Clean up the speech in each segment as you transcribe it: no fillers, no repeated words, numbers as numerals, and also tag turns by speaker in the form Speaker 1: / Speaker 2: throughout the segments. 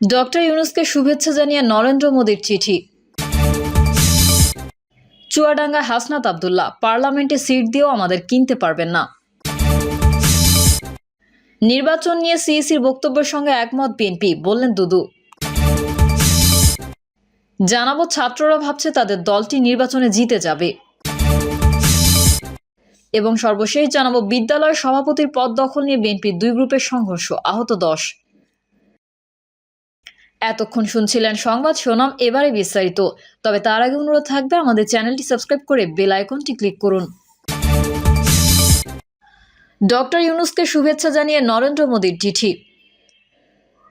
Speaker 1: Doctor ইউনূসকে শুভেচ্ছা জানিয়ে নরেন্দ্র মোদীর চিঠি। চুয়াডাঙ্গায় হাসনাত আব্দুল্লাহ, পার্লামেন্টে সিট দিয়েও আমাদের কিনতে পারবেন না। নির্বাচন নিয়ে সিইসির বক্তব্যের সঙ্গে একমত বিএনপি, বললেন দুদু। জানাবো, ছাত্ররা ভাবছে তাদের দলটি নির্বাচনে জিতে যাবে। এবং সর্বশেষ জানাবো, বিদ্যালয়ের সভাপতির পদ দখল নিয়ে বিএনপির দুই গ্রুপের সংঘর্ষ, আহত 10। এতক্ষণ শুনছিলেন সংবাদ শিরোনাম, এবারে বিস্তারিত। তবে তার আগে অনুরোধ থাকবে আমাদের চ্যানেলটি সাবস্ক্রাইব করে বেল আইকনটি ক্লিক করুন। ডক্টর ইউনূসকে শুভেচ্ছা জানিয়ে নরেন্দ্র মোদীর চিঠি।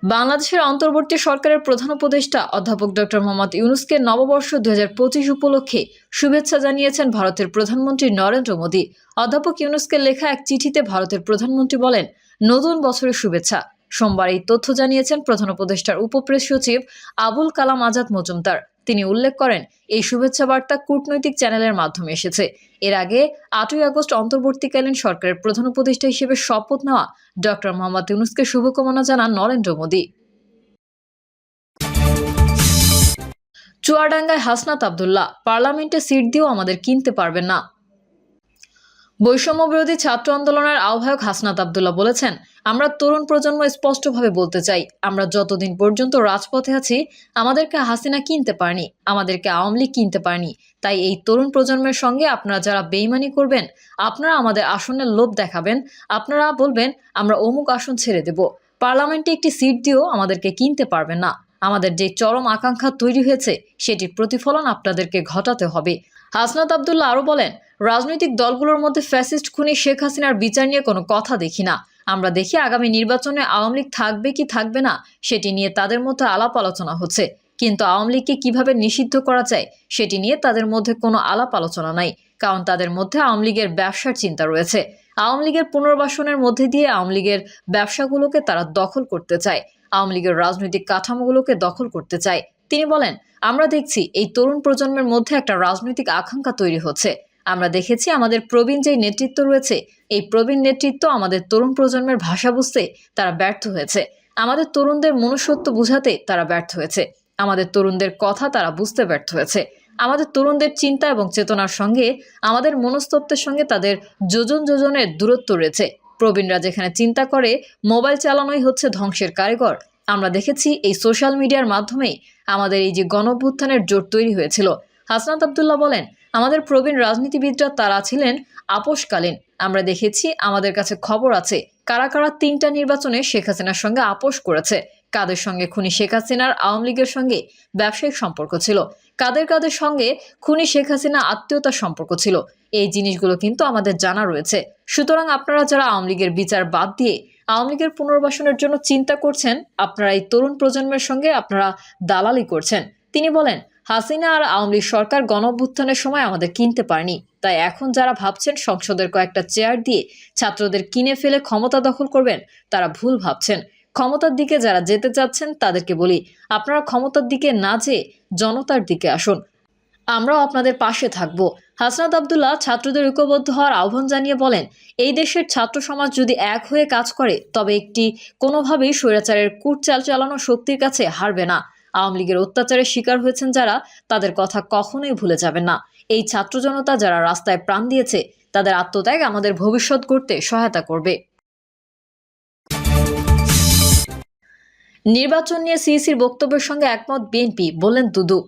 Speaker 1: বাংলাদেশের অন্তর্বর্তী সরকারের প্রধান উপদেষ্টা অধ্যাপক ডক্টর মোহাম্মদ ইউনূসকে নববর্ষ 2025 উপলক্ষে শুভেচ্ছা জানিয়েছেন ভারতের প্রধানমন্ত্রী নরেন্দ্র মোদী। অধ্যাপক ইউনূসকে লেখা এক চিঠিতে ভারতের প্রধানমন্ত্রী বলেন, নতুন বছরের শুভেচ্ছা। সোমবার এই তথ্য জানিয়েছেন প্রধান উপদেষ্টার উপপ্রেস সচিব আবুল কালাম আজাদ মজুমদার। তিনি উল্লেখ করেন, এই শুভেচ্ছা বার্তা কূটনৈতিক চ্যানেলের মাধ্যমে এসেছে। এর আগে 8ই আগস্ট অন্তর্বর্তীকালীন সরকারের প্রধান উপদেষ্টা হিসেবে শপথ নেওয়া ডক্টর মোহাম্মদ ইউনূসকে শুভকামনা জানান নরেন্দ্র মোদী। চুয়াডাঙ্গায় হাসনাত আব্দুল্লাহ, পার্লামেন্টে সিট দিয়েও আমাদের কিনতে পারবেন না। বৈষম্য বিরোধী ছাত্র আন্দোলনের আহ্বায়ক হাসনাত আব্দুল্লাহ বলেছেন, আমরা তরুণ প্রজন্ম স্পষ্টভাবে বলতে চাই, আমরা যতদিন পর্যন্ত রাজপথে আছি আমাদেরকে হাসিনা কিনতে পারেনি, আমাদেরকে আওয়ামী লীগ কিনতে পারেনি। তাই এই তরুণ প্রজন্মের সঙ্গে আপনারা যারা বেইমানি করবেন, আপনারা আমাদের আসনের লোভ দেখাবেন, আপনারা বলবেন আমরা অমুক আসন ছেড়ে দেব, পার্লামেন্টে একটি সিট দিয়েও আমাদেরকে কিনতে পারবেন না। আমাদের যে চরম আকাঙ্ক্ষা তৈরি হয়েছে সেটির প্রতিফলন আপনাদেরকে ঘটাতে হবে। হাসনাত আব্দুল্লাহ আরও বলেন, রাজনৈতিক দলগুলোর মধ্যে ফ্যাসিস্ট খুনি শেখ হাসিনার বিচার নিয়ে কোনো কথা দেখি না। আমরা দেখি আগামী নির্বাচনে আওয়ামী লীগ থাকবে কি থাকবে না সেটি নিয়ে তাদের মধ্যে আলাপ আলোচনা হচ্ছে, কিন্তু আওয়ামী লীগকে কিভাবে নিষিদ্ধ করা যায় সেটি নিয়ে তাদের মধ্যে কোনো আলাপ আলোচনা নাই, কারণ তাদের মধ্যে আওয়ামী লীগের ব্যবসার চিন্তা রয়েছে। আওয়ামী লীগের পুনর্বাসনের মধ্যে দিয়ে আওয়ামী লীগের ব্যবসাগুলোকে তারা দখল করতে চায়, আওয়ামী লীগের রাজনৈতিক কাঠামোগুলোকে দখল করতে চায়। তিনি বলেন, আমরা দেখছি এই তরুণ প্রজন্মের মধ্যে একটা রাজনৈতিক আকাঙ্ক্ষা তৈরি হচ্ছে। আমরা দেখেছি আমাদের প্রবীণ যেই নেতৃত্ব রয়েছে, এই প্রবীণ নেতৃত্ব আমাদের তরুণ প্রজন্মের ভাষা বুঝতে তারা ব্যর্থ হয়েছে, আমাদের তরুণদের মনুষ্যত্ব বুঝাতে তারা ব্যর্থ হয়েছে, আমাদের তরুণদের কথা তারা বুঝতে ব্যর্থ হয়েছে। আমাদের তরুণদের চিন্তা এবং চেতনার সঙ্গে আমাদের মনস্তত্ত্বের সঙ্গে তাদের যোজন যোজনের দূরত্ব রয়েছে। প্রবীণরা যেখানে চিন্তা করে মোবাইল চালানোই হচ্ছে ধ্বংসের কারিগর, আমরা দেখেছি এই সোশ্যাল মিডিয়ার মাধ্যমেই আমাদের এই যে গণঅভ্যুত্থানের জোট তৈরি হয়েছিল। হাসনাত আব্দুল্লাহ বলেন, আমাদের প্রবীণ রাজনীতিবিদরা তারা ছিলেন আপোষকালীন। আমরা দেখেছি, আমাদের কাছে খবর আছে কারা কারা 3টা নির্বাচনে শেখ হাসিনার সঙ্গে আপোষ করেছে, কাদের সঙ্গে খুনি শেখ হাসিনার আওয়ামী লীগের সঙ্গে ব্যবসায়িক সম্পর্ক ছিল, কাদের কাদের সঙ্গে খুনি শেখ হাসিনা আত্মীয়তার সম্পর্ক ছিল। এই জিনিসগুলো কিন্তু আমাদের জানা রয়েছে। সুতরাং আপনারা যারা আওয়ামী লীগের বিচার বাদ দিয়ে আওয়ামী লীগের পুনর্বাসনের জন্য চিন্তা করছেন, আপনারা এই তরুণ প্রজন্মের সঙ্গে আপনারা দালালি করছেন। তিনি বলেন, হাসিনা আর আওয়ামী লীগ সরকার গণঅভ্যুত্থানের সময় আমাদের কিনতে পারেনি, তাই এখন যারা ভাবছেন সংসদের কয়েকটা চেয়ার দিয়ে ছাত্রদের কিনে ফেলে ক্ষমতা দখল করবেন, তারা ভুল ভাবছেন। ক্ষমতার দিকে যারা যেতে চাচ্ছেন তাদেরকে বলি, আপনারা ক্ষমতার দিকে না যেয়ে জনতার দিকে আসুন, আমরাও আপনাদের পাশে থাকব। হাসনাত আব্দুল্লাহ ছাত্রদের ঐক্যবদ্ধ হওয়ার আহ্বান জানিয়ে বলেন, এই দেশের ছাত্র সমাজ যদি এক হয়ে কাজ করে তবে একটি কোনোভাবেই স্বৈরাচারের কুটচাল চালানো শক্তির কাছে হারবে না। আওয়ামী লীগের অত্যাচারের শিকার হয়েছেন যারা, তাদের কথা কখনোই ভুলে যাবেন না। এই ছাত্র জনতা যারা রাস্তায় প্রাণ দিয়েছে, তাদের আত্মত্যাগ আমাদের ভবিষ্যৎ গড়তে সহায়তা করবে। নির্বাচন নিয়ে সিইসির বক্তব্যের সঙ্গে একমত বিএনপি, বললেন দুদু।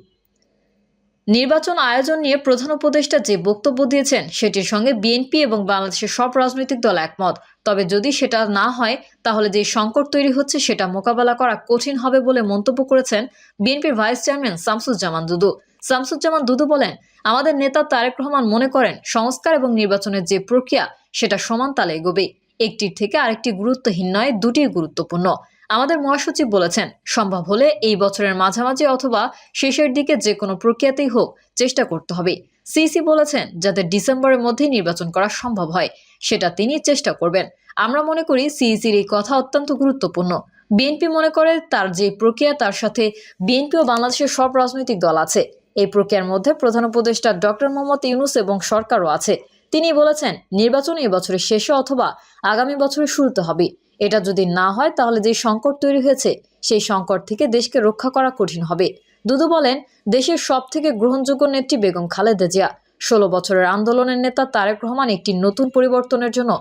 Speaker 1: নির্বাচন আয়োজন নিয়ে প্রধান উপদেষ্টা যে বক্তব্য দিয়েছেন সেটির সঙ্গে বিএনপি এবং বাংলাদেশের সব রাজনৈতিক দল একমত। তবে যদি সেটা না হয় তাহলে যে সংকট তৈরি হচ্ছে সেটা মোকাবেলা করা কঠিন হবে বলে মন্তব্য করেছেন বিএনপির ভাইস চেয়ারম্যান শামসুজ্জামান দুদু। শামসুজ্জামান দুদু বলেন, আমাদের নেতা তারেক রহমান মনে করেন সংস্কার এবং নির্বাচনের যে প্রক্রিয়া সেটা সমান তালে এগোবে, একটির থেকে আরেকটি গুরুত্বহীন নয়, দুটিই গুরুত্বপূর্ণ। আমাদের মহাসচিব বলেছেন, সম্ভব হলে এই বছরের মাঝামাঝি অথবা শেষের দিকে যে কোনো প্রক্রিয়াতেই হোক চেষ্টা করতে হবে। সিসি বলেছেন, যাতে ডিসেম্বরের মধ্যেই নির্বাচন করা সম্ভব হয় সেটা তিনি চেষ্টা করবেন। আমরা মনে করি সিইসির এই কথা অত্যন্ত গুরুত্বপূর্ণ। বিএনপি মনে করে তার যে প্রক্রিয়া তার সাথে বিএনপি ও বাংলাদেশের সব রাজনৈতিক দল আছে। এই প্রক্রিয়ার মধ্যে প্রধান উপদেষ্টা ডক্টর মোহাম্মদ ইউনূস এবং সরকারও আছে। তিনি বলেছেন, নির্বাচন এই বছরের শেষে অথবা আগামী বছরের শুরুতে হবে। এটা যদি না হয় তাহলে যে সংকট তৈরি হয়েছে সেই সংকট থেকে দেশকে রক্ষা করা কঠিন হবে। দুদু বলেন, দেশের সবথেকে গ্রহণযোগ্য নেত্রী বেগম খালেদা জিয়া, 16 বছরের আন্দোলনের নেতা তারেক রহমান একটি নতুন পরিবর্তনের জন্য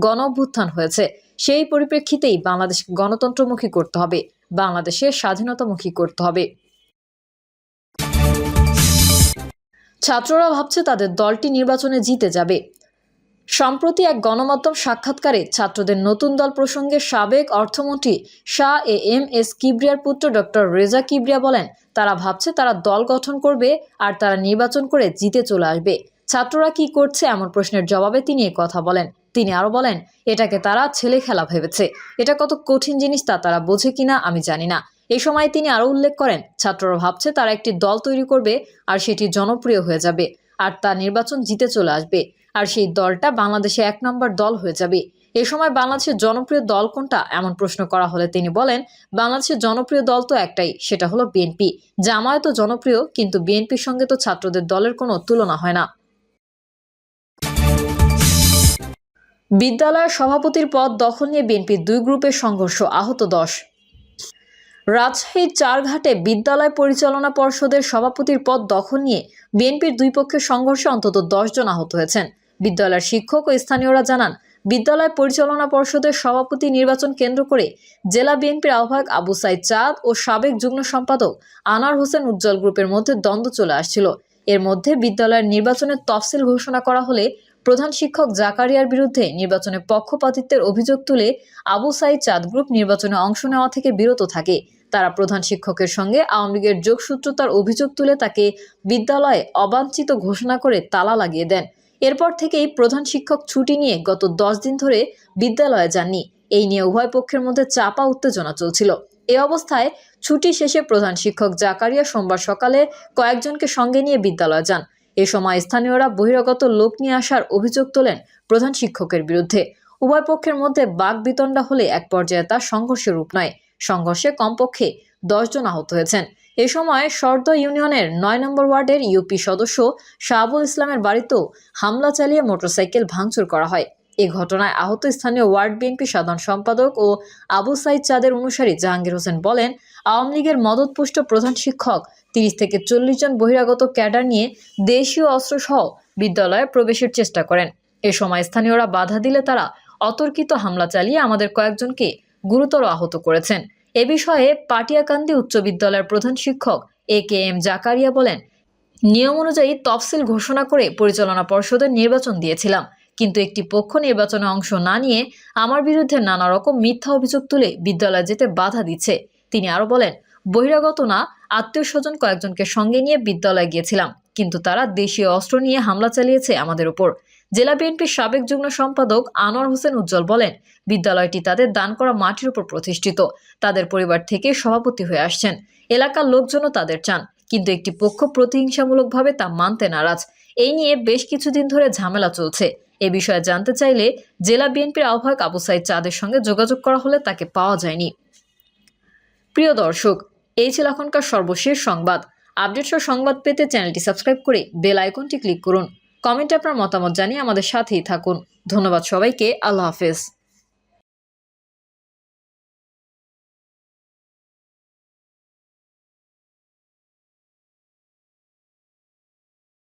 Speaker 1: গণ অভ্যুত্থান হয়েছে। সেই পরিপ্রেক্ষিতেই বাংলাদেশ গণতন্ত্রমুখী করতে হবে, বাংলাদেশের স্বাধীনতামুখী করতে হবে। ছাত্ররা ভাবছে তাদের দলটি নির্বাচনে জিতে যাবে। সম্প্রতি এক গণমাধ্যম সাক্ষাৎকারে ছাত্রদের নতুন দল প্রসঙ্গে সাবেক অর্থমন্ত্রী শাহ এম এস কিবরিয়ার পুত্র ডক্টর রেজা কিবরিয়া বলেন, তারা ভাবছে তারা দল গঠন করবে আর তারা নির্বাচন করে জিতে চলে আসবে। ছাত্ররা কি করছে এমন প্রশ্নের জবাবে তিনি এই কথা বলেন। তিনি আরো বলেন, এটাকে তারা ছেলে খেলা ভেবেছে। এটা কত কঠিন জিনিস তা তারা বোঝে কিনা আমি জানি না। এই সময় তিনি আরো উল্লেখ করেন, ছাত্ররা ভাবছে তারা একটি দল তৈরি করবে আর সেটি জনপ্রিয় হয়ে যাবে আর তা নির্বাচন জিতে চলে আসবে আর সেই দলটা বাংলাদেশে 1 নম্বর দল হয়ে যাবে। এ সময় বাংলাদেশের জনপ্রিয় দল কোনটা এমন প্রশ্ন করা হলে তিনি বলেন, বাংলাদেশের জনপ্রিয় দল তো একটাই, সেটা হলো বিএনপি। জামায়াতও জনপ্রিয়, কিন্তু বিএনপির সঙ্গে তো ছাত্রদের দলের কোনো তুলনা হয় না। বিদ্যালয়ের সভাপতির পদ দখল নিয়ে বিএনপির 2 গ্রুপের সংঘর্ষ, আহত 10। রাজশাহীর চারঘাটে বিদ্যালয় পরিচালনা পর্ষদের সভাপতির পদ দখল নিয়ে বিএনপির 2 পক্ষের সংঘর্ষে অন্তত 10 জন আহত হয়েছেন। বিদ্যালয়ের শিক্ষক ও স্থানীয়রা জানান, বিদ্যালয় পরিচালনা পর্ষদের সভাপতি নির্বাচন কেন্দ্র করে জেলা বিএনপির আহ্বায়ক আবু সাইদ চাঁদ ও সাবেক যুগ্ম সম্পাদক আনোয়ার হোসেন উজ্জ্বল গ্রুপের মধ্যে দ্বন্দ্ব চলে আসছিল। এর মধ্যে বিদ্যালয়ের নির্বাচনের তফসিল ঘোষণা করা হলে প্রধান শিক্ষক জাকারিয়ার বিরুদ্ধে নির্বাচনে পক্ষপাতিত্বের অভিযোগ তুলে আবু সাইদ চাঁদ গ্রুপ নির্বাচনে অংশ নেওয়া থেকে বিরত থাকে। তারা প্রধান শিক্ষকের সঙ্গে আওয়ামী লীগের যোগসূত্রতার অভিযোগ তুলে তাকে বিদ্যালয়ে অবাঞ্ছিত ঘোষণা করে তালা লাগিয়ে দেন। এরপর থেকেই প্রধান শিক্ষক ছুটি নিয়ে গত 10 দিন ধরে বিদ্যালয়ে যাননি। এই নিয়ে উভয় পক্ষের মধ্যে চাপা উত্তেজনা চলছিল। এই অবস্থায় ছুটি শেষে প্রধান শিক্ষক জাকারিয়া সোমবার সকালে কয়েকজনকে সঙ্গে নিয়ে বিদ্যালয়ে যান। এ সময় স্থানীয়রা বহিরাগত লোক নিয়ে আসার অভিযোগ তোলেন প্রধান শিক্ষকের বিরুদ্ধে। উভয় পক্ষের মধ্যে বাকবিতণ্ডা হলে এক পর্যায়ে তা সংঘর্ষের রূপ নেয়। সংঘর্ষে কমপক্ষে 10 জন আহত হয়েছেন। এ সময় সর্দ ইউনিয়নের 9 নম্বর ওয়ার্ডের ইউপি সদস্য শাহাবুল ইসলামের বাড়িতেও হামলা চালিয়ে মোটরসাইকেল ভাঙচুর করা হয়। এ ঘটনায় আহত স্থানীয় ওয়ার্ড বিএনপি সাধারণ সম্পাদক ও আবু সাইদ চাঁদের অনুসারী জাহাঙ্গীর হোসেন বলেন, আওয়ামী লীগের মদতপুষ্ট প্রধান শিক্ষক 30 থেকে 40 জন বহিরাগত ক্যাডার নিয়ে দেশীয় অস্ত্রসহ বিদ্যালয়ে প্রবেশের চেষ্টা করেন। এ সময় স্থানীয়রা বাধা দিলে তারা অতর্কিত হামলা চালিয়ে আমাদের কয়েকজনকে গুরুতর আহত করেছেন। এ বিষয়ে পাটিয়াকান্দি উচ্চ বিদ্যালয়ের প্রধান শিক্ষক এম জাকারিয়া বলেন, নিয়ম অনুযায়ী তফসিল ঘোষণা করে পরিচালনা পর্ষদের নির্বাচন দিয়েছিলাম, কিন্তু একটি পক্ষ নির্বাচনে অংশ না নিয়ে আমার বিরুদ্ধে নানা রকম মিথ্যা অভিযোগ তুলে বিদ্যালয়ে যেতে বাধা দিচ্ছে। তিনি আরো বলেন, বহিরাগত না, আত্মীয় স্বজন কয়েকজনকে সঙ্গে নিয়ে বিদ্যালয়ে গিয়েছিলাম, কিন্তু তারা দেশীয় অস্ত্র নিয়ে হামলা চালিয়েছে আমাদের উপর। জেলা বিএনপির সাবেক যুগ্ম সম্পাদক আনোয়ার হোসেন উজ্জ্বল বলেন, বিদ্যালয়টি তাদের দান করা মাটির উপর প্রতিষ্ঠিত। তাদের পরিবার থেকে সভাপতি হয়ে আসছেন। এলাকার লোকজনও তাদের চান, কিন্তু একটি পক্ষ প্রতিহিংসামূলকভাবে তা মানতে নারাজ। এই নিয়ে বেশ কিছুদিন ধরে ঝামেলা চলছে। এ বিষয়ে জানতে চাইলে জেলা বিএনপির আহ্বায়ক আবু সাইদ চাঁদের সঙ্গে যোগাযোগ করা হলে তাকে পাওয়া যায়নি। প্রিয় দর্শক, এই ছিল এখনকার সর্বশেষ সংবাদ। আপডেট সহ সংবাদ পেতে চ্যানেলটি সাবস্ক্রাইব করে বেল আইকনটি ক্লিক করুন। কমেন্টে আপনার মতামত জানিয়ে আমাদের সাথেই থাকুন। ধন্যবাদ সবাইকে। আল্লাহ হাফেজ।